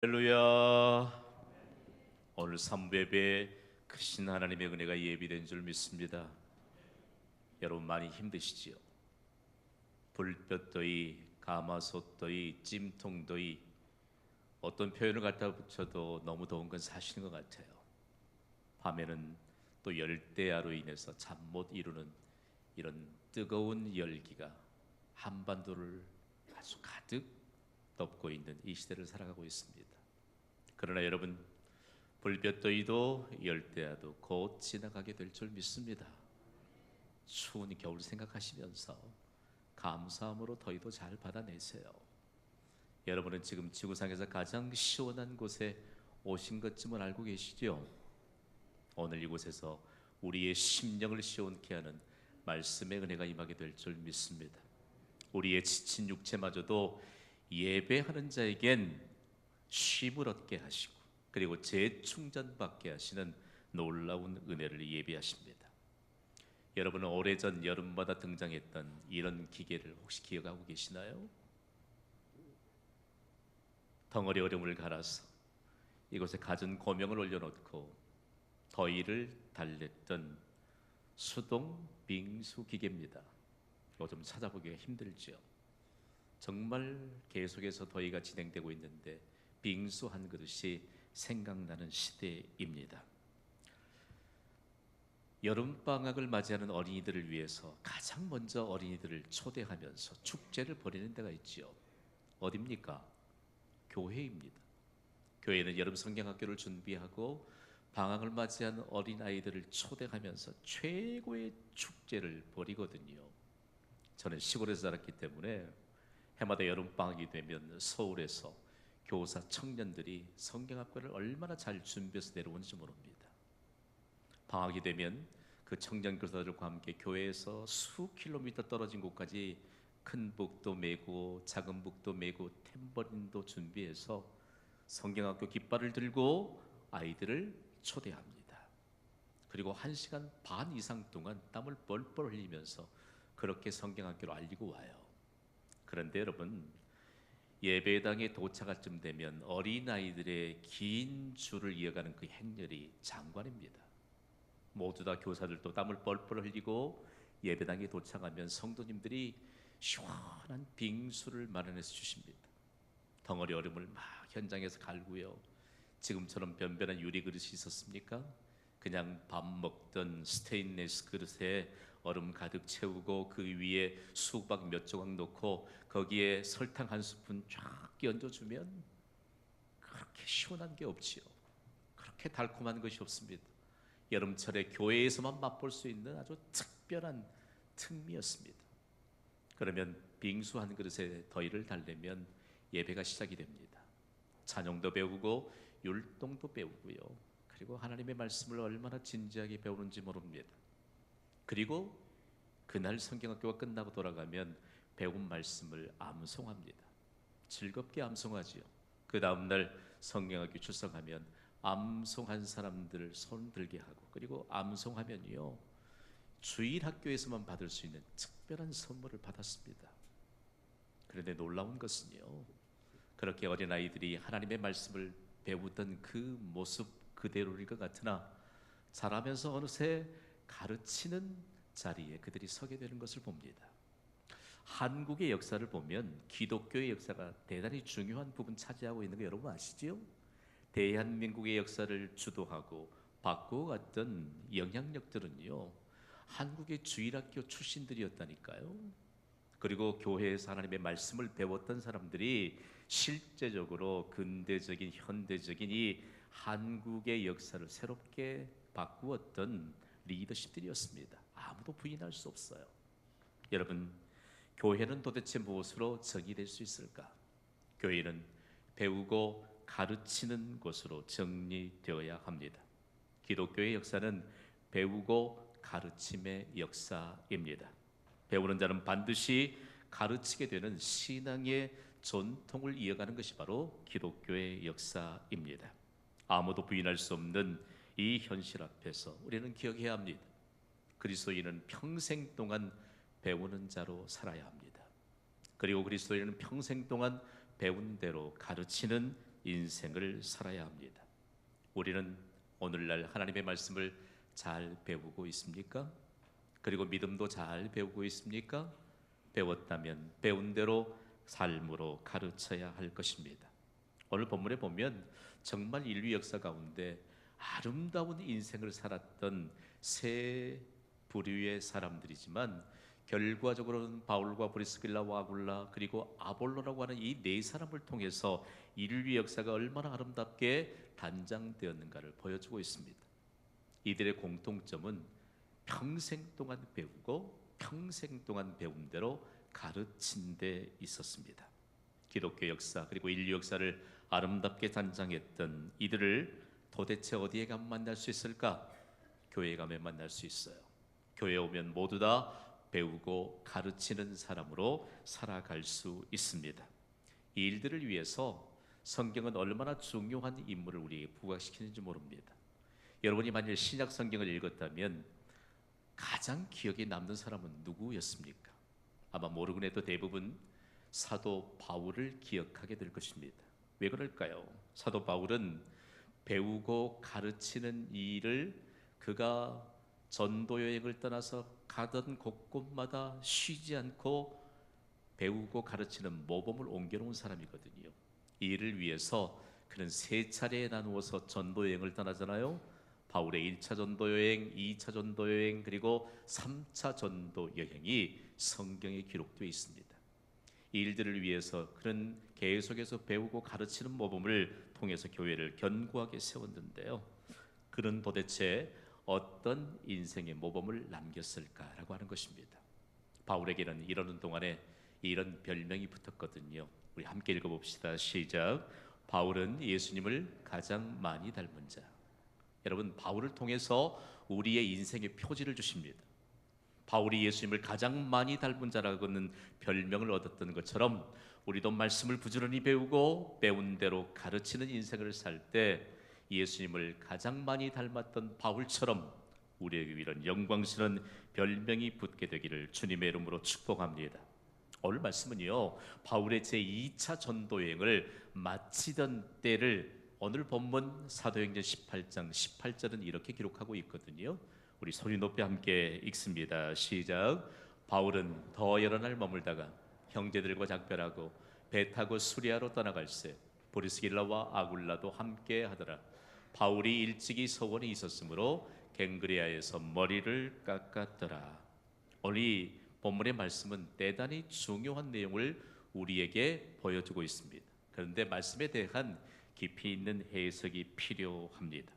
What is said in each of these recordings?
할렐루야. 오늘 3부예배에 크신 하나님의 은혜가 예비된 줄 믿습니다. 여러분 많이 힘드시지요? 불볕더위, 가마솥더위, 찜통더위, 어떤 표현을 갖다 붙여도 너무 더운 건 사실인 것 같아요. 밤에는 또 열대야로 인해서 잠 못 이루는 이런 뜨거운 열기가 한반도를 아주 가득 덮고 있는 이 시대를 살아가고 있습니다. 그러나 여러분, 불볕더위도 열대야도 곧 지나가게 될 줄 믿습니다. 추운 겨울 생각하시면서 감사함으로 더위도 잘 받아내세요. 여러분은 지금 지구상에서 가장 시원한 곳에 오신 것쯤은 알고 계시죠? 오늘 이곳에서 우리의 심령을 시원케 하는 말씀의 은혜가 임하게 될 줄 믿습니다. 우리의 지친 육체마저도 예배하는 자에겐 쉼을 얻게 하시고, 그리고 재충전받게 하시는 놀라운 은혜를 예비하십니다. 여러분은 오래전 여름마다 등장했던 이런 기계를 혹시 기억하고 계시나요? 덩어리 얼음을 갈아서 이곳에 갖은 고명을 올려놓고 더위를 달랬던 수동 빙수 기계입니다. 요즘 찾아보기가 힘들죠. 정말 계속해서 더위가 진행되고 있는데 빙수 한 그릇이 생각나는 시대입니다. 여름방학을 맞이하는 어린이들을 위해서 가장 먼저 어린이들을 초대하면서 축제를 벌이는 데가 있지요. 어디입니까? 교회입니다. 교회는 여름 성경학교를 준비하고 방학을 맞이한 어린아이들을 초대하면서 최고의 축제를 벌이거든요. 저는 시골에서 자랐기 때문에 해마다 여름방학이 되면 서울에서 교사 청년들이 성경학교를 얼마나 잘 준비해서 내려오는지 모릅니다. 방학이 되면 그 청년 교사들과 함께 교회에서 수 킬로미터 떨어진 곳까지 큰 북도 메고 작은 북도 메고 탬버린도 준비해서 성경학교 깃발을 들고 아이들을 초대합니다. 그리고 1시간 반 이상 동안 땀을 뻘뻘 흘리면서 그렇게 성경학교를 알리고 와요. 그런데 여러분, 예배당에 도착할 쯤 되면 어린아이들의 긴 줄을 이어가는 그 행렬이 장관입니다. 모두 다 교사들도 땀을 뻘뻘 흘리고 예배당에 도착하면 성도님들이 시원한 빙수를 마련해서 주십니다. 덩어리 얼음을 막 현장에서 갈고요. 지금처럼 변변한 유리 그릇이 있었습니까? 그냥 밥 먹던 스테인리스 그릇에 얼음 가득 채우고 그 위에 수박 몇 조각 넣고 거기에 설탕 한 스푼 쫙 끼얹어주면 그렇게 시원한 게 없지요. 그렇게 달콤한 것이 없습니다. 여름철에 교회에서만 맛볼 수 있는 아주 특별한 특미였습니다. 그러면 빙수 한 그릇에 더위를 달래면 예배가 시작이 됩니다. 찬양도 배우고 율동도 배우고요. 그리고 하나님의 말씀을 얼마나 진지하게 배우는지 모릅니다. 그리고 그날 성경학교가 끝나고 돌아가면 배운 말씀을 암송합니다. 즐겁게 암송하지요. 그 다음날 성경학교 출석하면 암송한 사람들을 손 들게 하고, 그리고 암송하면요 주일 학교에서만 받을 수 있는 특별한 선물을 받았습니다. 그런데 놀라운 것은요, 그렇게 어린아이들이 하나님의 말씀을 배우던 그 모습 그대로일 것 같으나 자라면서 어느새 가르치는 자리에 그들이 서게 되는 것을 봅니다. 한국의 역사를 보면 기독교의 역사가 대단히 중요한 부분 차지하고 있는 거 여러분 아시지요? 대한민국의 역사를 주도하고 바꾸어갔던 영향력들은요 한국의 주일학교 출신들이었다니까요. 그리고 교회에서 하나님의 말씀을 배웠던 사람들이 실제적으로 근대적인 현대적인 이 한국의 역사를 새롭게 바꾸었던 리더십들이었습니다. 아무도 부인할 수 없어요. 여러분, 교회는 도대체 무엇으로 정의될 수 있을까? 교회는 배우고 가르치는 곳으로 정리되어야 합니다. 기독교의 역사는 배우고 가르침의 역사입니다. 배우는 자는 반드시 가르치게 되는 신앙의 전통을 이어가는 것이 바로 기독교의 역사입니다. 아무도 부인할 수 없는 이 현실 앞에서 우리는 기억해야 합니다. 그리스도인은 평생 동안 배우는 자로 살아야 합니다. 그리고 그리스도인은 평생 동안 배운 대로 가르치는 인생을 살아야 합니다. 우리는 오늘날 하나님의 말씀을 잘 배우고 있습니까? 그리고 믿음도 잘 배우고 있습니까? 배웠다면 배운 대로 삶으로 가르쳐야 할 것입니다. 오늘 본문에 보면 정말 인류 역사 가운데 아름다운 인생을 살았던 세 부류의 사람들이지만 결과적으로는 바울과 브리스길라와 아굴라 그리고 아볼로라고 하는 이 네 사람을 통해서 인류 역사가 얼마나 아름답게 단장되었는가를 보여주고 있습니다. 이들의 공통점은 평생 동안 배우고 평생 동안 배운 대로 가르친 데 있었습니다. 기독교 역사 그리고 인류 역사를 아름답게 단장했던 이들을 도대체 어디에 가면 만날 수 있을까? 교회에 가면 만날 수 있어요. 교회에 오면 모두 다 배우고 가르치는 사람으로 살아갈 수 있습니다. 이 일들을 위해서 성경은 얼마나 중요한 인물을 우리에게 부각시키는지 모릅니다. 여러분이 만일 신약 성경을 읽었다면 가장 기억에 남는 사람은 누구였습니까? 아마 모르긴 해도 대부분 사도 바울을 기억하게 될 것입니다. 왜 그럴까요? 사도 바울은 배우고 가르치는 일을 그가 전도 여행을 떠나서 가던 곳곳마다 쉬지 않고 배우고 가르치는 모범을 옮겨놓은 사람이거든요. 이 일을 위해서 그는 세 차례에 나누어서 전도 여행을 떠나잖아요. 바울의 1차 전도 여행, 2차 전도 여행, 그리고 3차 전도 여행이 성경에 기록되어 있습니다. 이 일들을 위해서 그는 계속해서 배우고 가르치는 모범을 통해서 교회를 견고하게 세웠는데요. 그는 도대체 어떤 인생의 모범을 남겼을까라고 하는 것입니다. 바울에게는 이러는 동안에 이런 별명이 붙었거든요. 우리 함께 읽어봅시다. 시작. 바울은 예수님을 가장 많이 닮은 자. 여러분, 바울을 통해서 우리의 인생의 표지를 주십니다. 바울이 예수님을 가장 많이 닮은 자라고는 별명을 얻었던 것처럼 우리도 말씀을 부지런히 배우고 배운 대로 가르치는 인생을 살 때 예수님을 가장 많이 닮았던 바울처럼 우리에게 이런 영광스러운 별명이 붙게 되기를 주님의 이름으로 축복합니다. 오늘 말씀은요, 바울의 제2차 전도 여행을 마치던 때를 오늘 본문 사도행전 18장 18절은 이렇게 기록하고 있거든요. 우리 소리 높이 함께 읽습니다. 시작. 바울은 더 여러 날 머물다가 형제들과 작별하고 배 타고 수리아로 떠나갈새 브리스길라와 아굴라도 함께 하더라. 바울이 일찍이 서원에 있었으므로 갱그레아에서 머리를 깎았더라. 오늘 이 본문의 말씀은 대단히 중요한 내용을 우리에게 보여주고 있습니다. 그런데 말씀에 대한 깊이 있는 해석이 필요합니다.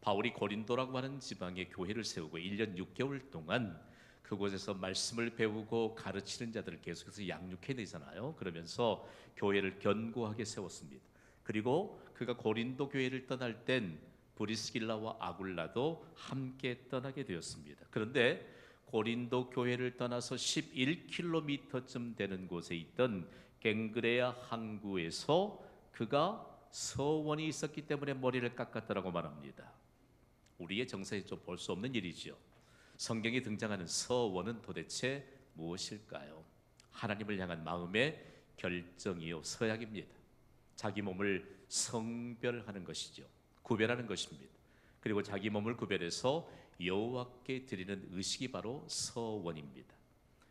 바울이 고린도라고 하는 지방에 교회를 세우고 1년 6개월 동안 그곳에서 말씀을 배우고 가르치는 자들을 계속해서 양육해내잖아요. 그러면서 교회를 견고하게 세웠습니다. 그리고 그가 고린도 교회를 떠날 땐 브리스길라와 아굴라도 함께 떠나게 되었습니다. 그런데 고린도 교회를 떠나서 11km쯤 되는 곳에 있던 갱그레아 항구에서 그가 서원이 있었기 때문에 머리를 깎았다라고 말합니다. 우리의 정서에 좀 볼 수 없는 일이지요. 성경에 등장하는 서원은 도대체 무엇일까요? 하나님을 향한 마음의 결정이요, 서약입니다. 자기 몸을 성별하는 것이죠. 구별하는 것입니다. 그리고 자기 몸을 구별해서 여호와께 드리는 의식이 바로 서원입니다.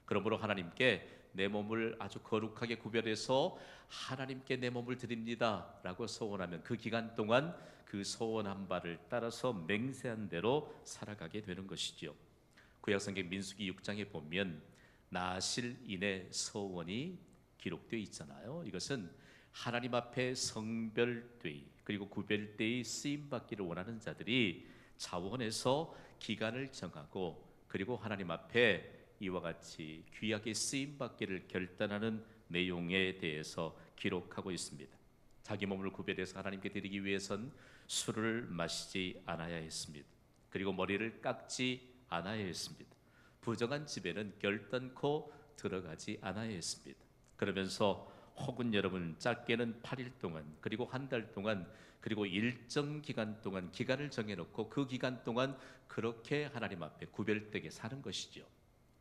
그러므로 하나님께 내 몸을 아주 거룩하게 구별해서 하나님께 내 몸을 드립니다 라고 서원하면 그 기간 동안 그 서원한 바를 따라서 맹세한 대로 살아가게 되는 것이죠. 구약성경 민수기 6장에 보면 나실인의 서원이 기록되어 있잖아요. 이것은 하나님 앞에 성별되이 그리고 구별되이 쓰임받기를 원하는 자들이 자원해서 기간을 정하고 그리고 하나님 앞에 이와 같이 귀하게 쓰임받기를 결단하는 내용에 대해서 기록하고 있습니다. 자기 몸을 구별해서 하나님께 드리기 위해선 술을 마시지 않아야 했습니다. 그리고 머리를 깎지 않아야 했습니다. 부정한 집에는 결단코 들어가지 않아야 했습니다. 그러면서 혹은 여러분 짧게는 8일 동안 그리고 한 달 동안 그리고 일정 기간 동안 기간을 정해놓고 그 기간 동안 그렇게 하나님 앞에 구별되게 사는 것이죠.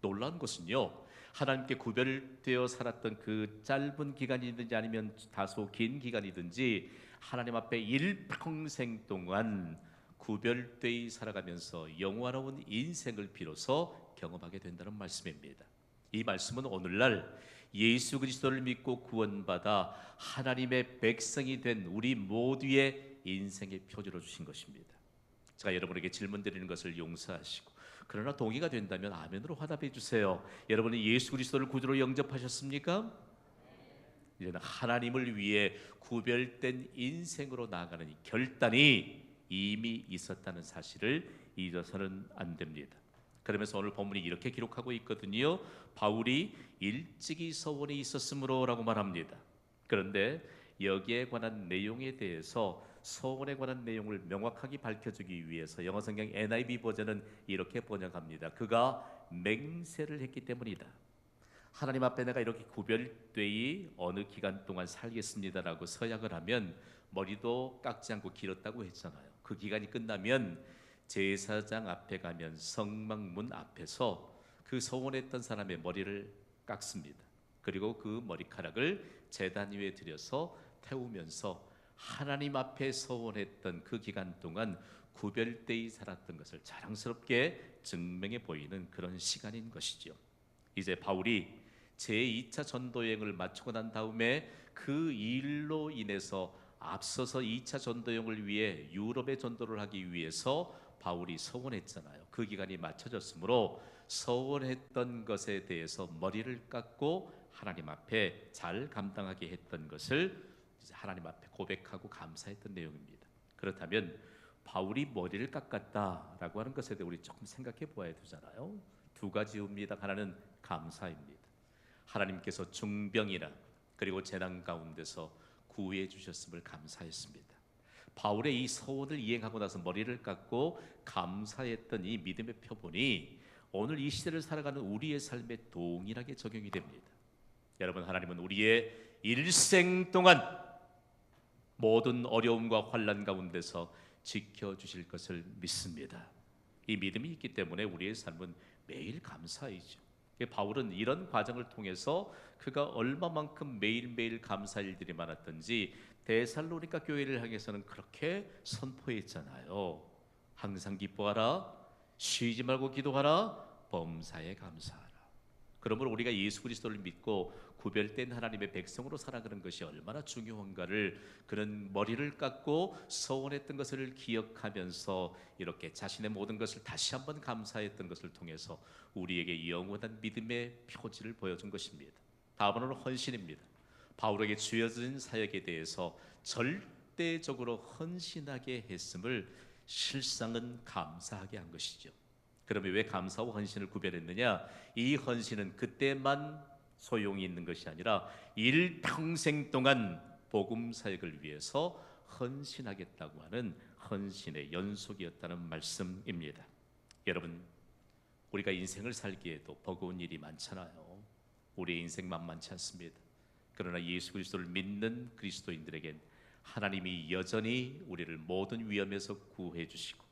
놀라운 것은요, 하나님께 구별되어 살았던 그 짧은 기간이든지 아니면 다소 긴 기간이든지 하나님 앞에 일평생 동안 구별되이 살아가면서 영원한 인생을 비로소 경험하게 된다는 말씀입니다. 이 말씀은 오늘날 예수 그리스도를 믿고 구원받아 하나님의 백성이 된 우리 모두의 인생의 표지로 주신 것입니다. 제가 여러분에게 질문 드리는 것을 용서하시고, 그러나 동의가 된다면 아멘으로 화답해 주세요. 여러분은 예수 그리스도를 구주로 영접하셨습니까? 이제는 하나님을 위해 구별된 인생으로 나아가는 이 결단이 이미 있었다는 사실을 잊어서는 안 됩니다. 그러면서 오늘 본문이 이렇게 기록하고 있거든요. 바울이 일찍이 서원에 있었으므로라고 말합니다. 그런데 여기에 관한 내용에 대해서, 서원에 관한 내용을 명확하게 밝혀주기 위해서 영어 성경 NIV 버전은 이렇게 번역합니다. 그가 맹세를 했기 때문이다. 하나님 앞에 내가 이렇게 구별되이 어느 기간 동안 살겠습니다라고 서약을 하면 머리도 깎지 않고 길었다고 했잖아요. 그 기간이 끝나면 제사장 앞에 가면 성막문 앞에서 그 서원했던 사람의 머리를 깎습니다. 그리고 그 머리카락을 제단 위에 들여서 태우면서 하나님 앞에 서원했던 그 기간 동안 구별되이 살았던 것을 자랑스럽게 증명해 보이는 그런 시간인 것이죠. 이제 바울이 제2차 전도 여행을 마치고 난 다음에 그 일로 인해서 앞서서 2차 전도 여행을 위해 유럽에 전도를 하기 위해서 바울이 서원했잖아요. 그 기간이 맞춰졌으므로 서원했던 것에 대해서 머리를 깎고 하나님 앞에 잘 감당하게 했던 것을 이제 하나님 앞에 고백하고 감사했던 내용입니다. 그렇다면 바울이 머리를 깎았다라고 하는 것에 대해 우리 조금 생각해 보아야 되잖아요. 두 가지입니다. 하나는 감사입니다. 하나님께서 중병이나 그리고 재난 가운데서 구해 주셨음을 감사했습니다. 바울의 이 서원을 이행하고 나서 머리를 깎고 감사했던 이 믿음의 표본이 오늘 이 시대를 살아가는 우리의 삶에 동일하게 적용이 됩니다. 여러분, 하나님은 우리의 일생 동안 모든 어려움과 환난 가운데서 지켜주실 것을 믿습니다. 이 믿음이 있기 때문에 우리의 삶은 매일 감사이죠. 바울은 이런 과정을 통해서 그가 얼마만큼 매일매일 감사일들이 많았던지 데살로니가 교회를 향해서는 그렇게 선포했잖아요. 항상 기뻐하라, 쉬지 말고 기도하라, 범사에 감사하라. 그러므로 우리가 예수 그리스도를 믿고 구별된 하나님의 백성으로 살아가는 것이 얼마나 중요한가를 그런 머리를 깎고 서원했던 것을 기억하면서 이렇게 자신의 모든 것을 다시 한번 감사했던 것을 통해서 우리에게 영원한 믿음의 표지를 보여준 것입니다. 다음으로는 헌신입니다. 바울에게 주어진 사역에 대해서 절대적으로 헌신하게 했음을 실상은 감사하게 한 것이죠. 그러면 왜 감사와 헌신을 구별했느냐? 이 헌신은 그때만 소용이 있는 것이 아니라 일평생 동안 복음 사역을 위해서 헌신하겠다고 하는 헌신의 연속이었다는 말씀입니다. 여러분, 우리가 인생을 살기에도 버거운 일이 많잖아요. 우리의 인생 만만치 않습니다. 그러나 예수 그리스도를 믿는 그리스도인들에겐 하나님이 여전히 우리를 모든 위험에서 구해 주시고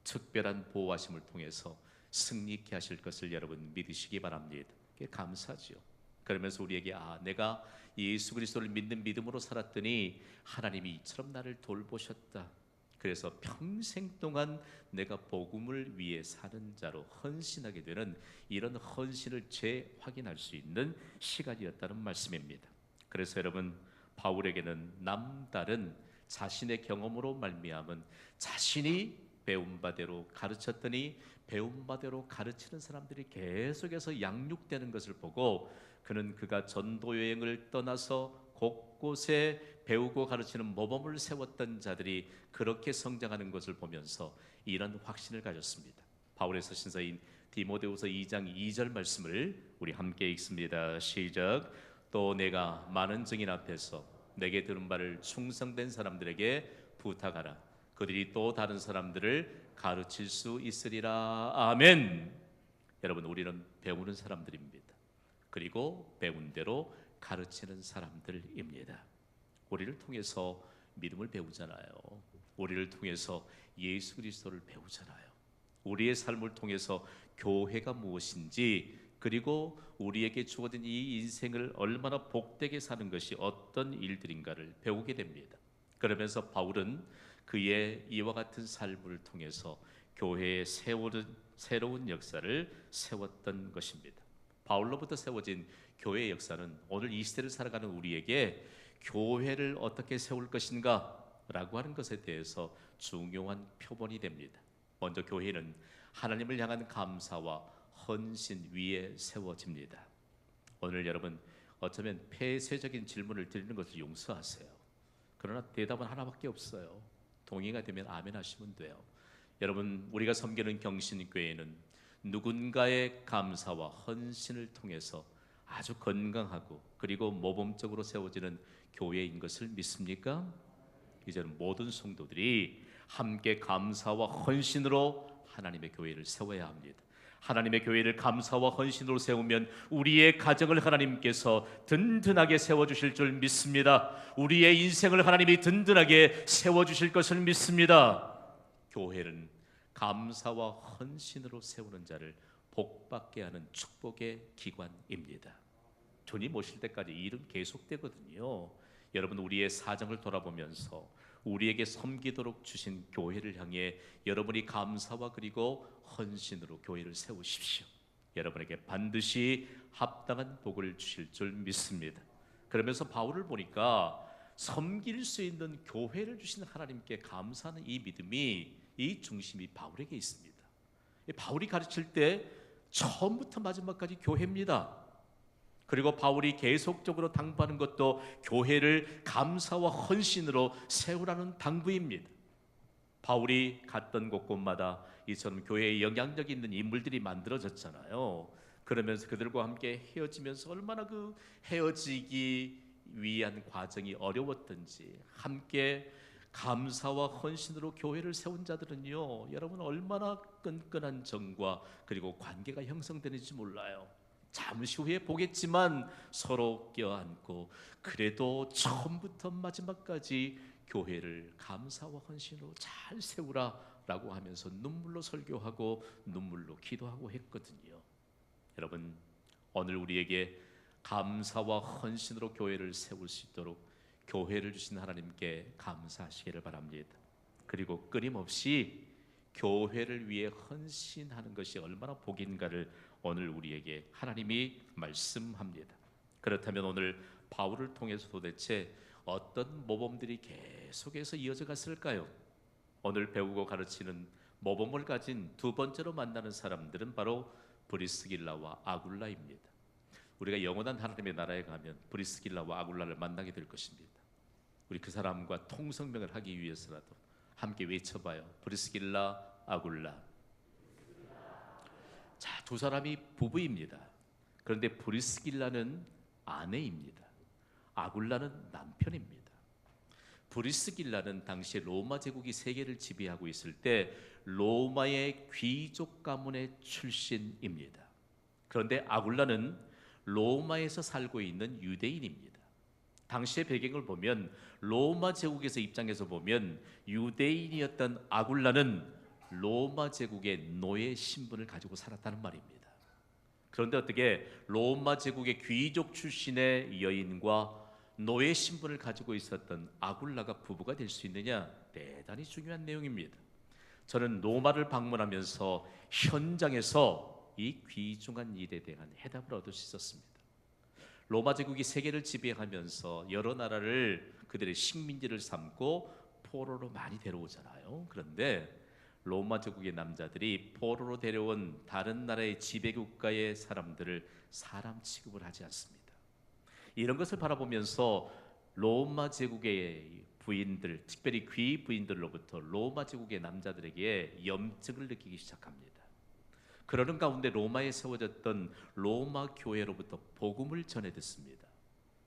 특별한 보호하심을 통해서 승리케 하실 것을 여러분 믿으시기 바랍니다. 그게 감사지요. 그러면서 우리에게 내가 예수 그리스도를 믿는 믿음으로 살았더니 하나님이 이처럼 나를 돌보셨다. 그래서 평생 동안 내가 복음을 위해 사는 자로 헌신하게 되는 이런 헌신을 재확인할 수 있는 시간이었다는 말씀입니다. 그래서 여러분, 바울에게는 남다른 자신의 경험으로 말미암은 자신이 배운 바대로 가르쳤더니 배운 바대로 가르치는 사람들이 계속해서 양육되는 것을 보고 그는 그가 전도 여행을 떠나서 곳곳에 배우고 가르치는 모범을 세웠던 자들이 그렇게 성장하는 것을 보면서 이런 확신을 가졌습니다. 바울의 서신서인 디모데후서 2장 2절 말씀을 우리 함께 읽습니다. 시작. 또 내가 많은 증인 앞에서 내게 들은 바를 충성된 사람들에게 부탁하라. 그들이 또 다른 사람들을 가르칠 수 있으리라. 아멘. 여러분, 우리는 배우는 사람들입니다. 그리고 배운 대로 가르치는 사람들입니다. 우리를 통해서 믿음을 배우잖아요. 우리를 통해서 예수 그리스도를 배우잖아요. 우리의 삶을 통해서 교회가 무엇인지, 그리고 우리에게 주어진 이 인생을 얼마나 복되게 사는 것이 어떤 일들인가를 배우게 됩니다. 그러면서 바울은 그의 이와 같은 삶을 통해서 교회의 새로운 역사를 세웠던 것입니다. 바울로부터 세워진 교회의 역사는 오늘 이 시대를 살아가는 우리에게 교회를 어떻게 세울 것인가 라고 하는 것에 대해서 중요한 표본이 됩니다. 먼저 교회는 하나님을 향한 감사와 헌신 위에 세워집니다. 오늘 여러분 어쩌면 폐쇄적인 질문을 드리는 것을 용서하세요. 그러나 대답은 하나밖에 없어요. 동의가 되면 아멘 하시면 돼요. 여러분, 우리가 섬기는 경신교회는 누군가의 감사와 헌신을 통해서 아주 건강하고 그리고 모범적으로 세워지는 교회인 것을 믿습니까? 이제는 모든 성도들이 함께 감사와 헌신으로 하나님의 교회를 세워야 합니다. 하나님의 교회를 감사와 헌신으로 세우면 우리의 가정을 하나님께서 든든하게 세워주실 줄 믿습니다. 우리의 인생을 하나님이 든든하게 세워주실 것을 믿습니다. 교회는 감사와 헌신으로 세우는 자를 복받게 하는 축복의 기관입니다. 주님 오실 때까지 이 일은 계속되거든요. 여러분, 우리의 사정을 돌아보면서 우리에게 섬기도록 주신 교회를 향해 여러분이 감사와 그리고 헌신으로 교회를 세우십시오. 여러분에게 반드시 합당한 복을 주실 줄 믿습니다. 그러면서 바울을 보니까 섬길 수 있는 교회를 주신 하나님께 감사하는 이 믿음이, 이 중심이 바울에게 있습니다. 바울이 가르칠 때 처음부터 마지막까지 교회입니다. 그리고 바울이 계속적으로 당부하는 것도 교회를 감사와 헌신으로 세우라는 당부입니다. 바울이 갔던 곳곳마다 이처럼 교회에 영향력 있는 인물들이 만들어졌잖아요. 그러면서 그들과 함께 헤어지면서 얼마나 그 헤어지기 위한 과정이 어려웠던지, 함께 감사와 헌신으로 교회를 세운 자들은요, 여러분 얼마나 끈끈한 정과 그리고 관계가 형성되는지 몰라요. 잠시 후에 보겠지만 서로 껴안고 그래도 처음부터 마지막까지 교회를 감사와 헌신으로 잘 세우라 라고 하면서 눈물로 설교하고 눈물로 기도하고 했거든요. 여러분, 오늘 우리에게 감사와 헌신으로 교회를 세울 수 있도록 교회를 주신 하나님께 감사하시기를 바랍니다. 그리고 끊임없이 교회를 위해 헌신하는 것이 얼마나 복인가를 오늘 우리에게 하나님이 말씀합니다. 그렇다면 오늘 바울을 통해서 도대체 어떤 모범들이 계속해서 이어져 갔을까요? 오늘 배우고 가르치는 모범을 가진 두 번째로 만나는 사람들은 바로 브리스길라와 아굴라입니다. 우리가 영원한 하나님의 나라에 가면 브리스길라와 아굴라를 만나게 될 것입니다. 우리 그 사람과 통성명을 하기 위해서라도 함께 외쳐봐요. 브리스길라, 아굴라. 자, 두 사람이 부부입니다. 그런데 브리스길라는 아내입니다. 아굴라는 남편입니다. 브리스길라는 당시 로마 제국이 세계를 지배하고 있을 때 로마의 귀족 가문의 출신입니다. 그런데 아굴라는 로마에서 살고 있는 유대인입니다. 당시의 배경을 보면 로마 제국에서 입장에서 보면 유대인이었던 아굴라는 로마 제국의 노예 신분을 가지고 살았다는 말입니다. 그런데 어떻게 로마 제국의 귀족 출신의 여인과 노예 신분을 가지고 있었던 아굴라가 부부가 될 수 있느냐? 대단히 중요한 내용입니다. 저는 로마를 방문하면서 현장에서 이 귀중한 일에 대한 해답을 얻을 수 있었습니다. 로마 제국이 세계를 지배하면서 여러 나라를 그들의 식민지를 삼고 포로로 많이 데려오잖아요. 그런데 로마 제국의 남자들이 포로로 데려온 다른 나라의 지배국가의 사람들을 사람 취급을 하지 않습니다. 이런 것을 바라보면서 로마 제국의 부인들, 특별히 귀 부인들로부터 로마 제국의 남자들에게 염증을 느끼기 시작합니다. 그러는 가운데 로마에 세워졌던 로마 교회로부터 복음을 전해 듣습니다.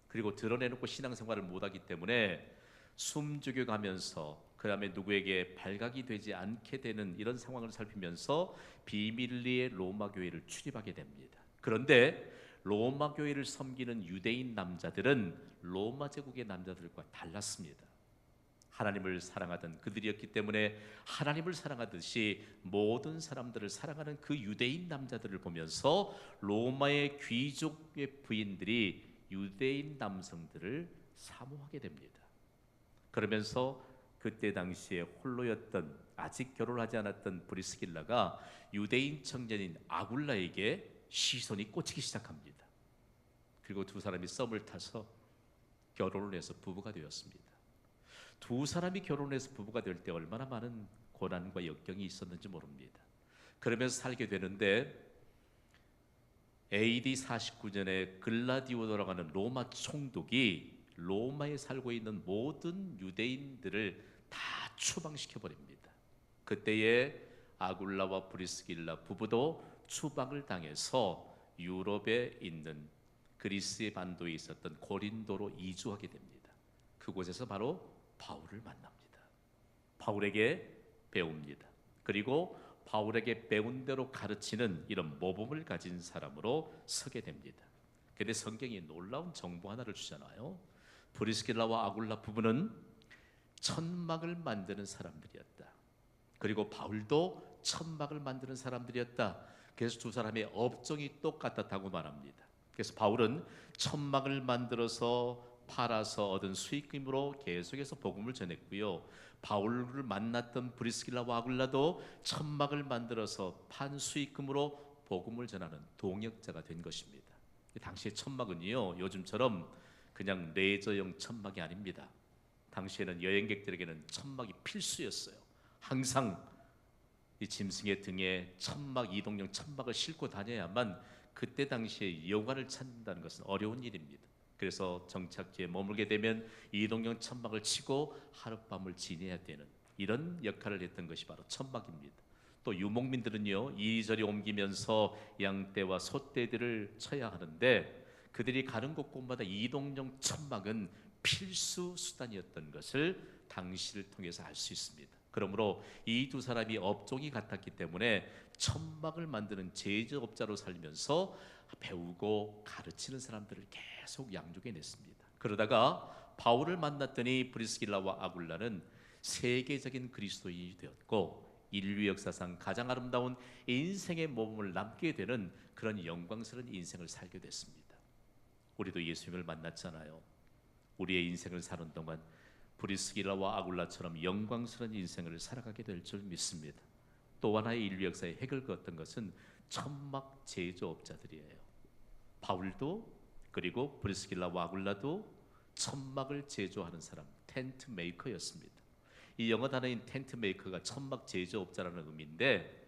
그리고 드러내놓고 신앙생활을 못하기 때문에 숨죽여가면서 그 다음에 누구에게 발각이 되지 않게 되는 이런 상황을 살피면서 비밀리에 로마 교회를 출입하게 됩니다. 그런데 로마 교회를 섬기는 유대인 남자들은 로마 제국의 남자들과 달랐습니다. 하나님을 사랑하던 그들이었기 때문에 하나님을 사랑하듯이 모든 사람들을 사랑하는 그 유대인 남자들을 보면서 로마의 귀족의 부인들이 유대인 남성들을 사모하게 됩니다. 그러면서 그때 당시에 홀로였던 아직 결혼하지 않았던 브리스길라가 유대인 청년인 아굴라에게 시선이 꽂히기 시작합니다. 그리고 두 사람이 썸을 타서 결혼을 해서 부부가 되었습니다. 두 사람이 결혼해서 부부가 될 때 얼마나 많은 고난과 역경이 있었는지 모릅니다. 그러면서 살게 되는데 AD 49년에 글라디오라고 하는 로마 총독이 로마에 살고 있는 모든 유대인들을 다 추방시켜 버립니다. 그때에 아굴라와 브리스길라 부부도 추방을 당해서 유럽에 있는 그리스의 반도에 있었던 고린도로 이주하게 됩니다. 그곳에서 바로 바울을 만납니다. 바울에게 배웁니다. 그리고 바울에게 배운 대로 가르치는 이런 모범을 가진 사람으로 서게 됩니다. 그런데 성경이 놀라운 정보 하나를 주잖아요. 브리스길라와 아굴라 부부는 천막을 만드는 사람들이었다. 그리고 바울도 천막을 만드는 사람들이었다. 그래서 두 사람의 업종이 똑같았다고 말합니다. 그래서 바울은 천막을 만들어서 팔아서 얻은 수익금으로 계속해서 복음을 전했고요. 바울을 만났던 브리스길라와 아굴라도 천막을 만들어서 판 수익금으로 복음을 전하는 동역자가 된 것입니다. 당시의 천막은요, 요즘처럼 그냥 레저용 천막이 아닙니다. 당시에는 여행객들에게는 천막이 필수였어요. 항상 이 짐승의 등에 천막, 이동용 천막을 싣고 다녀야만 그때 당시에 여관을 찾는다는 것은 어려운 일입니다. 그래서 정착지에 머물게 되면 이동용 천막을 치고 하룻밤을 지내야 되는 이런 역할을 했던 것이 바로 천막입니다. 또 유목민들은요, 이리저리 옮기면서 양떼와 소떼들을 쳐야 하는데 그들이 가는 곳곳마다 이동용 천막은 필수 수단이었던 것을 당시를 통해서 알 수 있습니다. 그러므로 이 두 사람이 업종이 같았기 때문에 천막을 만드는 제조업자로 살면서 배우고 가르치는 사람들을 계속 양육해냈습니다. 그러다가 바울을 만났더니 브리스길라와 아굴라는 세계적인 그리스도인이 되었고 인류 역사상 가장 아름다운 인생의 모범을 남게 되는 그런 영광스러운 인생을 살게 됐습니다. 우리도 예수님을 만났잖아요. 우리의 인생을 사는 동안 브리스길라와 아굴라처럼 영광스러운 인생을 살아가게 될 줄 믿습니다. 또 하나의 인류 역사의 핵을 그었던 것은 천막 제조업자들이에요. 바울도 그리고 브리스길라와 아굴라도 천막을 제조하는 사람, 텐트 메이커였습니다. 이 영어 단어인 텐트 메이커가 천막 제조업자라는 의미인데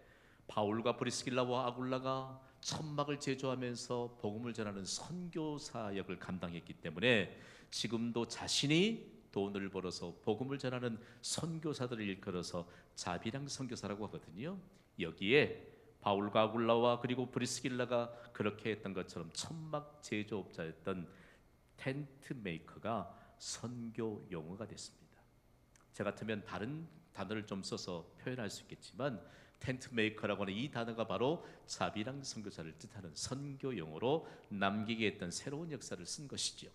바울과 브리스길라와 아굴라가 천막을 제조하면서 복음을 전하는 선교사 역을 감당했기 때문에 지금도 자신이 돈을 벌어서 복음을 전하는 선교사들을 일컬어서 자비랑 선교사라고 하거든요. 여기에 바울과 아굴라와 그리고 브리스길라가 그렇게 했던 것처럼 천막 제조업자였던 텐트 메이커가 선교 용어가 됐습니다. 저 같으면 다른 단어를 좀 써서 표현할 수 있겠지만 텐트 메이커라고 하는 이 단어가 바로 자비랑 선교사를 뜻하는 선교 용어로 남기게 했던 새로운 역사를 쓴 것이죠.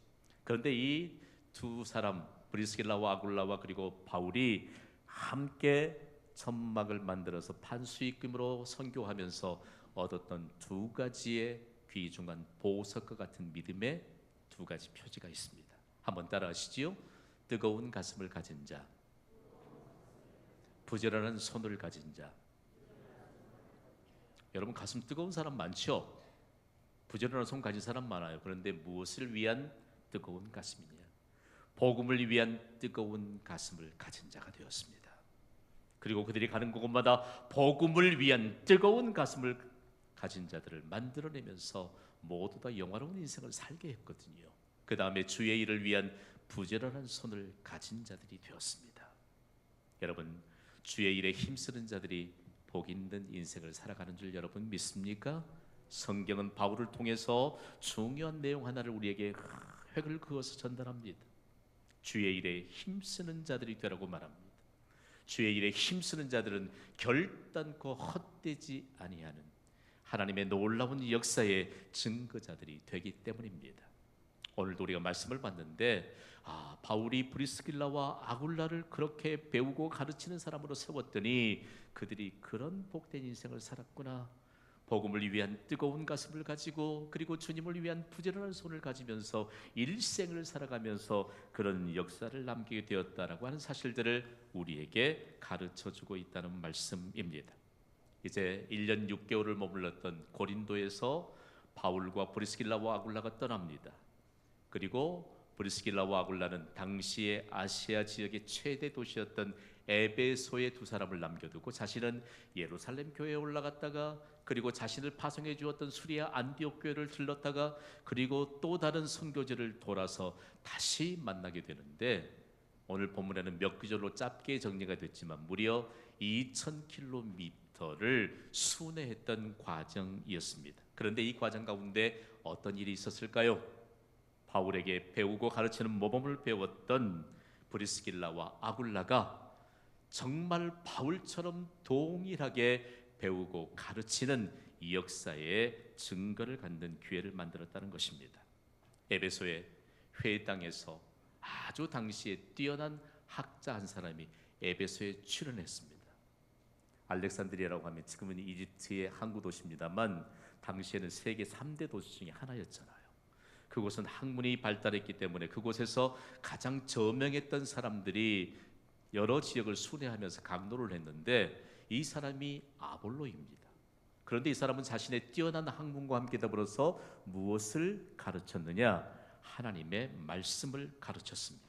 그런데 이 두 사람 브리스길라와 아굴라와 그리고 바울이 함께 천막을 만들어서 판수익금으로 선교하면서 얻었던 두 가지의 귀중한 보석과 같은 믿음의 두 가지 표지가 있습니다. 한번 따라하시지요. 뜨거운 가슴을 가진 자, 부지런한 손을 가진 자. 여러분 가슴 뜨거운 사람 많죠? 부지런한 손 가진 사람 많아요. 그런데 무엇을 위한 뜨거운 가슴이냐? 복음을 위한 뜨거운 가슴을 가진 자가 되었습니다. 그리고 그들이 가는 곳마다 복음을 위한 뜨거운 가슴을 가진 자들을 만들어내면서 모두 다 영화로운 인생을 살게 했거든요. 그 다음에 주의 일을 위한 부지런한 손을 가진 자들이 되었습니다. 여러분 주의 일에 힘쓰는 자들이 복 있는 인생을 살아가는 줄 여러분 믿습니까? 성경은 바울을 통해서 중요한 내용 하나를 우리에게 획을 그어서 전달합니다. 주의 일에 힘쓰는 자들이 되라고 말합니다. 주의 일에 힘쓰는 자들은 결단코 헛되지 아니하는 하나님의 놀라운 역사의 증거자들이 되기 때문입니다. 오늘도 우리가 말씀을 봤는데 바울이 브리스길라와 아굴라를 그렇게 배우고 가르치는 사람으로 세웠더니 그들이 그런 복된 인생을 살았구나. 복음을 위한 뜨거운 가슴을 가지고 그리고 주님을 위한 부지런한 손을 가지면서 일생을 살아가면서 그런 역사를 남기게 되었다라고 하는 사실들을 우리에게 가르쳐주고 있다는 말씀입니다. 이제 1년 6개월을 머물렀던 고린도에서 바울과 브리스길라와 아굴라가 떠납니다. 그리고 브리스길라와 아굴라는 당시의 아시아 지역의 최대 도시였던 에베소에 두 사람을 남겨두고 자신은 예루살렘 교회에 올라갔다가 그리고 자신을 파송해 주었던 수리아 안디옥 교회를 들렀다가 그리고 또 다른 선교지를 돌아서 다시 만나게 되는데, 오늘 본문에는 몇 구절로 짧게 정리가 됐지만 무려 2000km를 순회했던 과정이었습니다. 그런데 이 과정 가운데 어떤 일이 있었을까요? 바울에게 배우고 가르치는 모범을 배웠던 브리스길라와 아굴라가 정말 바울처럼 동일하게 배우고 가르치는 이 역사의 증거를 갖는 기회를 만들었다는 것입니다. 에베소의 회당에서 아주 당시에 뛰어난 학자 한 사람이 에베소에 출연했습니다. 알렉산드리아라고 하면 지금은 이집트의 항구 도시입니다만 당시에는 세계 3대 도시 중에 하나였잖아요. 그곳은 학문이 발달했기 때문에 그곳에서 가장 저명했던 사람들이 여러 지역을 순회하면서 강론을 했는데 이 사람이 아볼로입니다. 그런데 이 사람은 자신의 뛰어난 학문과 함께 더불어서 무엇을 가르쳤느냐? 하나님의 말씀을 가르쳤습니다.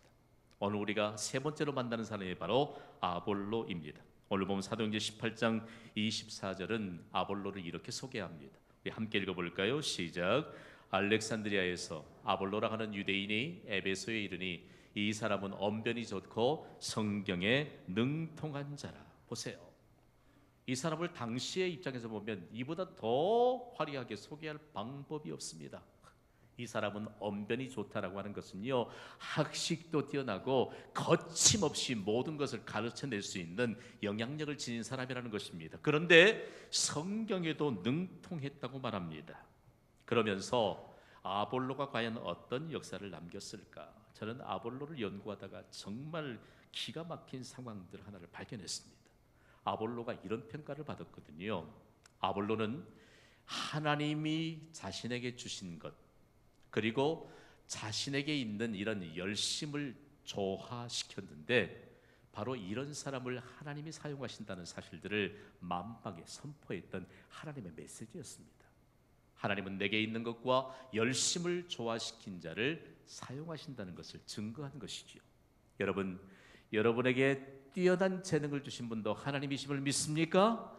오늘 우리가 세 번째로 만나는 사람이 바로 아볼로입니다. 오늘 보면 사도행전 18장 24절은 아볼로를 이렇게 소개합니다. 우리 함께 읽어볼까요? 시작. 알렉산드리아에서 아볼로라 하는 유대인이 에베소에 이르니 이 사람은 언변이 좋고 성경에 능통한 자라. 보세요. 이 사람을 당시의 입장에서 보면 이보다 더 화려하게 소개할 방법이 없습니다. 이 사람은 언변이 좋다라고 하는 것은요, 학식도 뛰어나고 거침없이 모든 것을 가르쳐낼 수 있는 영향력을 지닌 사람이라는 것입니다. 그런데 성경에도 능통했다고 말합니다. 그러면서 아볼로가 과연 어떤 역사를 남겼을까? 저는 아볼로를 연구하다가 정말 기가 막힌 상황들 하나를 발견했습니다. 아볼로가 이런 평가를 받았거든요. 아볼로는 하나님이 자신에게 주신 것, 그리고 자신에게 있는 이런 열심을 조화시켰는데 바로 이런 사람을 하나님이 사용하신다는 사실들을 만방에 선포했던 하나님의 메시지였습니다. 하나님은 내게 있는 것과 열심을 조화시킨 자를 사용하신다는 것을 증거한 것이지요. 여러분, 여러분에게 뛰어난 재능을 주신 분도 하나님이심을 믿습니까?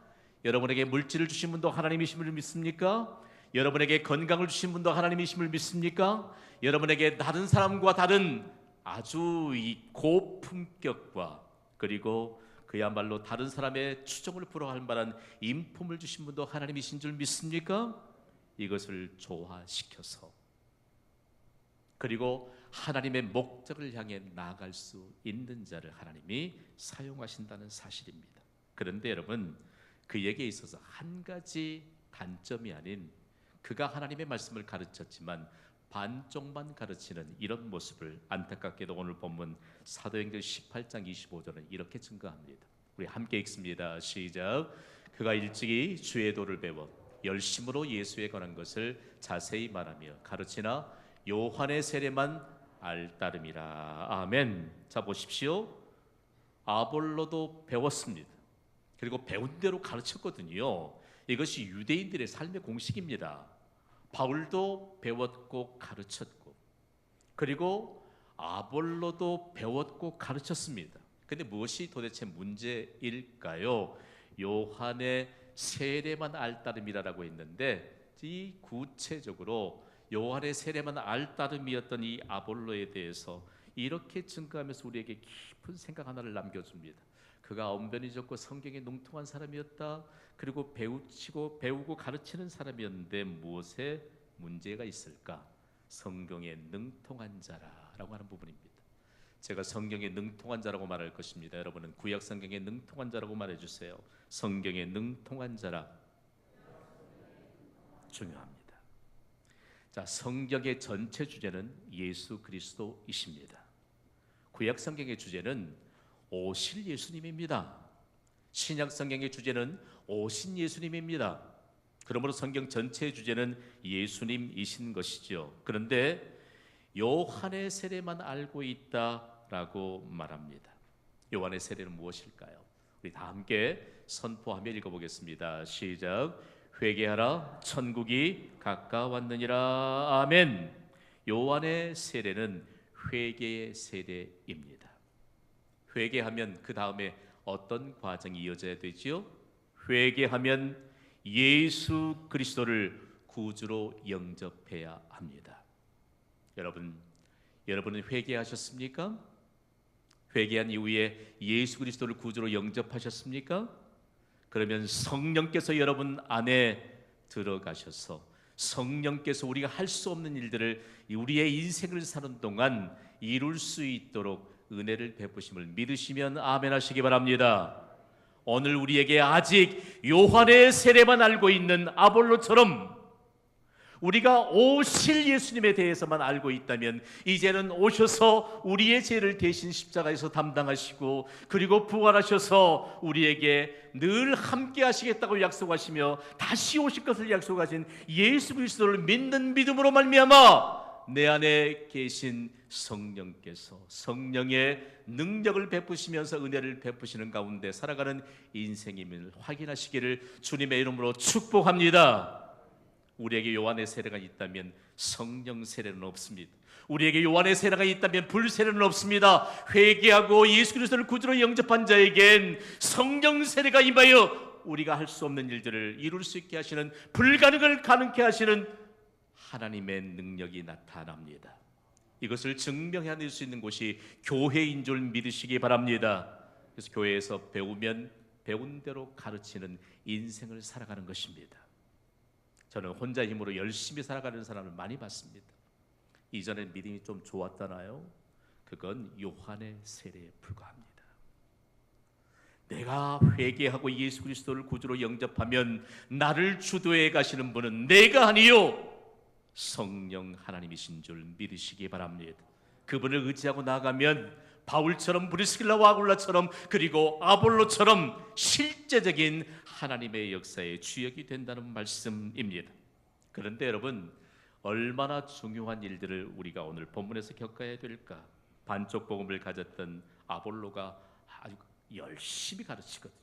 여러분에게 물질을 주신 분도 하나님이심을 믿습니까? 여러분에게 건강을 주신 분도 하나님이심을 믿습니까? 여러분에게 다른 사람과 다른 아주 이 고품격과 그리고 그야말로 다른 사람의 추종을 불허할 만한 인품을 주신 분도 하나님이신 줄 믿습니까? 이것을 조화시켜서 그리고 하나님의 목적을 향해 나아갈 수 있는 자를 하나님이 사용하신다는 사실입니다. 그런데 여러분, 그에게 있어서 한 가지 단점이 아닌, 그가 하나님의 말씀을 가르쳤지만 반쪽만 가르치는 이런 모습을 안타깝게도 오늘 본문 사도행전 18장 25절은 이렇게 증거합니다. 우리 함께 읽습니다. 시작. 그가 일찍이 주의 도를 배워 열심으로 예수에 관한 것을 자세히 말하며 가르치나 요한의 세례만 알따름이라. 아멘. 자, 보십시오. 아볼로도 배웠습니다. 그리고 배운 대로 가르쳤거든요. 이것이 유대인들의 삶의 공식입니다. 바울도 배웠고 가르쳤고, 그리고 아볼로도 배웠고 가르쳤습니다. 근데 무엇이 도대체 문제일까요? 요한의 세례만 알따름이라고 했는데, 이 구체적으로 요한의 세례만 알따름이었던 이 아볼로에 대해서 이렇게 증거하면서 우리에게 깊은 생각 하나를 남겨줍니다. 그가 언변이 좋고 성경에 능통한 사람이었다. 그리고 배우고 가르치는 사람이었는데 무엇에 문제가 있을까? 성경에 능통한 자라고 하는 부분입니다. 제가 성경에 능통한 자라고 말할 것입니다. 여러분은 구약 성경에 능통한 자라고 말해주세요. 성경에 능통한 자라. 중요합니다. 자, 성경의 전체 주제는 예수 그리스도이십니다. 구약 성경의 주제는 오실 예수님입니다. 신약 성경의 주제는 오신 예수님입니다. 그러므로 성경 전체의 주제는 예수님이신 것이죠. 그런데 요한의 세례만 알고 있다라고 말합니다. 요한의 세례는 무엇일까요? 우리 다 함께 선포하며 읽어보겠습니다. 시작. 회개하라, 천국이 가까웠느니라. 아멘. 요한의 세례는 회개의 세례입니다. 회개하면 그 다음에 어떤 과정이 이어져야 되지요? 회개하면 예수 그리스도를 구주로 영접해야 합니다. 여러분은 회개하셨습니까? 회개한 이후에 예수 그리스도를 구주로 영접하셨습니까? 그러면 성령께서 여러분 안에 들어가셔서 성령께서 우리가 할 수 없는 일들을 우리의 인생을 사는 동안 이룰 수 있도록 은혜를 베푸심을 믿으시면 아멘 하시기 바랍니다. 오늘 우리에게 아직 요한의 세례만 알고 있는 아볼로처럼 우리가 오실 예수님에 대해서만 알고 있다면 이제는 오셔서 우리의 죄를 대신 십자가에서 담당하시고 그리고 부활하셔서 우리에게 늘 함께 하시겠다고 약속하시며 다시 오실 것을 약속하신 예수 그리스도를 믿는 믿음으로 말미암아 내 안에 계신 성령께서 성령의 능력을 베푸시면서 은혜를 베푸시는 가운데 살아가는 인생임을 확인하시기를 주님의 이름으로 축복합니다. 우리에게 요한의 세례가 있다면 성령 세례는 없습니다. 우리에게 요한의 세례가 있다면 불세례는 없습니다. 회개하고 예수 그리스도를 구주로 영접한 자에겐 성령 세례가 임하여 우리가 할 수 없는 일들을 이룰 수 있게 하시는, 불가능을 가능케 하시는 하나님의 능력이 나타납니다. 이것을 증명해낼 수 있는 곳이 교회인 줄 믿으시기 바랍니다. 그래서 교회에서 배우면 배운 대로 가르치는 인생을 살아가는 것입니다. 저는 혼자 힘으로 열심히 살아가는 사람을 많이 봤습니다. 이전엔 믿음이 좀 좋았잖아요. 그건 요한의 세례에 불과합니다. 내가 회개하고 예수 그리스도를 구주로 영접하면 나를 주도해 가시는 분은 내가 아니요 성령 하나님이신 줄 믿으시기 바랍니다. 그분을 의지하고 나아가면 바울처럼 브리스길라와 아굴라처럼 그리고 아볼로처럼 실제적인 하나님의 역사의 주역이 된다는 말씀입니다. 그런데 여러분, 얼마나 중요한 일들을 우리가 오늘 본문에서 겪어야 될까? 반쪽 복음을 가졌던 아볼로가 아주 열심히 가르치거든요.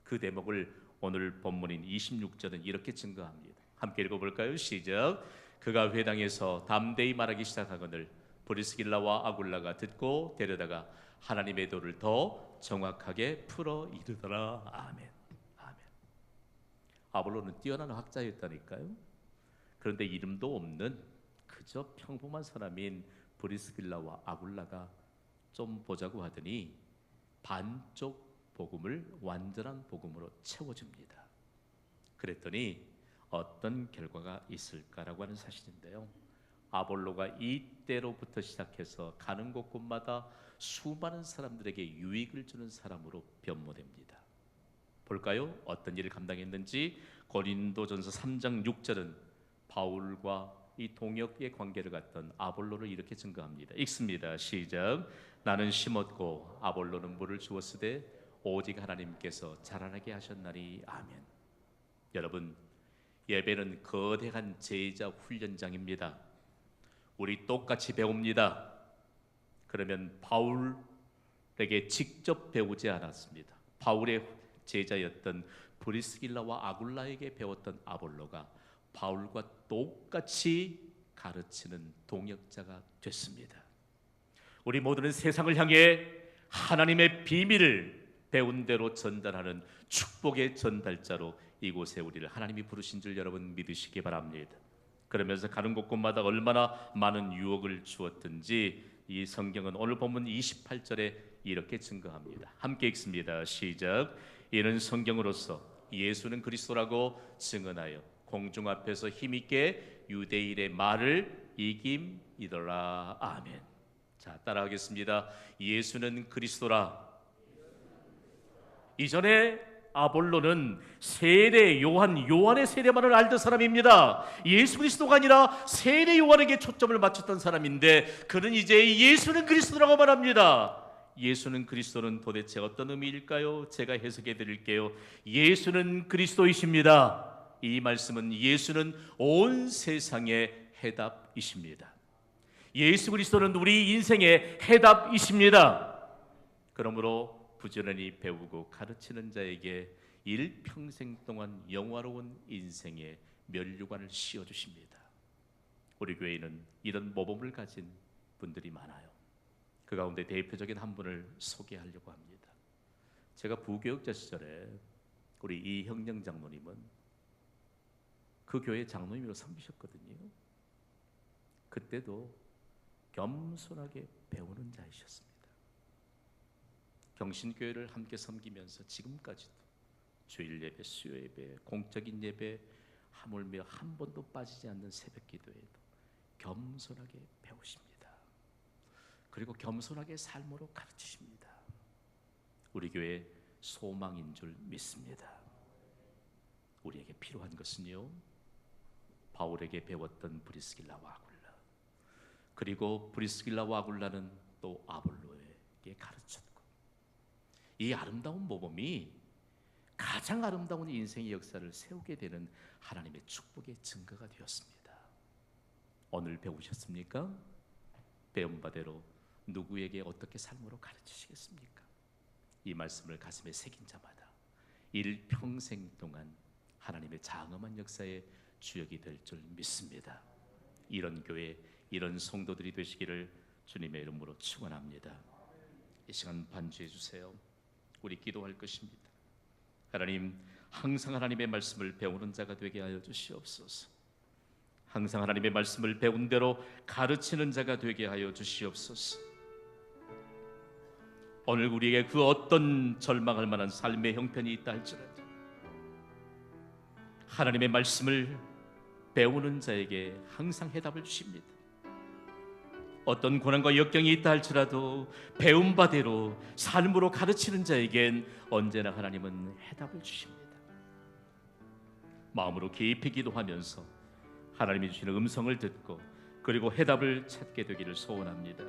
그 대목을 오늘 본문인 26절은 이렇게 증거합니다. 함께 읽어볼까요? 시작. 그가 회당에서 담대히 말하기 시작하거늘 브리스길라와 아굴라가 듣고 데려다가 하나님의 도를 더 정확하게 풀어 이르더라. 아멘. 아멘. 아볼로는 뛰어난 학자였다니까요. 그런데 이름도 없는 그저 평범한 사람인 브리스길라와 아굴라가 좀 보자고 하더니 반쪽 복음을 완전한 복음으로 채워줍니다. 그랬더니 어떤 결과가 있을까라고 하는 사실인데요. 아볼로가 이때로부터 시작해서 가는 곳곳마다 수많은 사람들에게 유익을 주는 사람으로 변모됩니다. 볼까요? 어떤 일을 감당했는지. 고린도전서 3장 6절은 바울과 이 동역의 관계를 갖던 아볼로를 이렇게 증거합니다. 읽습니다. 시작. 나는 심었고 아볼로는 물을 주었으되 오직 하나님께서 자라나게 하셨나니. 아멘. 여러분, 예배는 거대한 제자 훈련장입니다. 우리 똑같이 배웁니다. 그러면 바울에게 직접 배우지 않았습니다. 바울의 제자였던 브리스길라와 아굴라에게 배웠던 아볼로가 바울과 똑같이 가르치는 동역자가 됐습니다. 우리 모두는 세상을 향해 하나님의 비밀을 배운 대로 전달하는 축복의 전달자로 이곳에 우리를 하나님이 부르신 줄 여러분 믿으시기 바랍니다. 그러면서 가는 곳곳마다 얼마나 많은 유혹을 주었든지 이 성경은 오늘 본문 28절에 이렇게 증거합니다. 함께 읽습니다. 시작. 이는 성경으로서 예수는 그리스도라고 증언하여 공중 앞에서 힘있게 유대인의 말을 이김이더라. 아멘. 자, 따라하겠습니다. 예수는 그리스도라. 이전에 아볼로는 세례 요한의 세례만을 알던 사람입니다. 예수 그리스도가 아니라 세례 요한에게 초점을 맞췄던 사람인데 그는 이제 예수는 그리스도라고 말합니다. 예수는 그리스도는 도대체 어떤 의미일까요? 제가 해석해 드릴게요. 예수는 그리스도이십니다. 이 말씀은 예수는 온 세상의 해답이십니다. 예수 그리스도는 우리 인생의 해답이십니다. 그러므로 부지런히 배우고 가르치는 자에게 일평생 동안 영화로운 인생의 면류관을 씌워주십니다. 우리 교회에는 이런 모범을 가진 분들이 많아요. 그 가운데 대표적인 한 분을 소개하려고 합니다. 제가 부교육자 시절에 우리 이형령 장로님은 그 교회 장로님으로 섬기셨거든요. 그때도 겸손하게 배우는 자이셨습니다. 경신교회를 함께 섬기면서 지금까지도 주일 예배, 수요 예배, 공적인 예배 하물며 한 번도 빠지지 않는 새벽 기도에도 겸손하게 배우십니다. 그리고 겸손하게 삶으로 가르치십니다. 우리 교회 소망인 줄 믿습니다. 우리에게 필요한 것은요, 바울에게 배웠던 브리스길라와 아굴라, 그리고 브리스길라와 아굴라는 또 아볼로에게 가르쳤고, 이 아름다운 모범이 가장 아름다운 인생의 역사를 세우게 되는 하나님의 축복의 증거가 되었습니다. 오늘 배우셨습니까? 배운 바대로 누구에게 어떻게 삶으로 가르치시겠습니까? 이 말씀을 가슴에 새긴 자마다 일평생 동안 하나님의 장엄한 역사의 주역이 될 줄 믿습니다. 이런 교회, 이런 성도들이 되시기를 주님의 이름으로 축원합니다. 이 시간 반주해 주세요. 우리 기도할 것입니다. 하나님, 항상 하나님의 말씀을 배우는 자가 되게 하여 주시옵소서. 항상 하나님의 말씀을 배운 대로 가르치는 자가 되게 하여 주시옵소서. 오늘 우리에게 그 어떤 절망할 만한 삶의 형편이 있다 할지라도 하나님의 말씀을 배우는 자에게 항상 해답을 주십니다. 어떤 고난과 역경이 있다 할지라도 배운 바대로 삶으로 가르치는 자에겐 언제나 하나님은 해답을 주십니다. 마음으로 깊이 기도하면서 하나님이 주시는 음성을 듣고 그리고 해답을 찾게 되기를 소원합니다.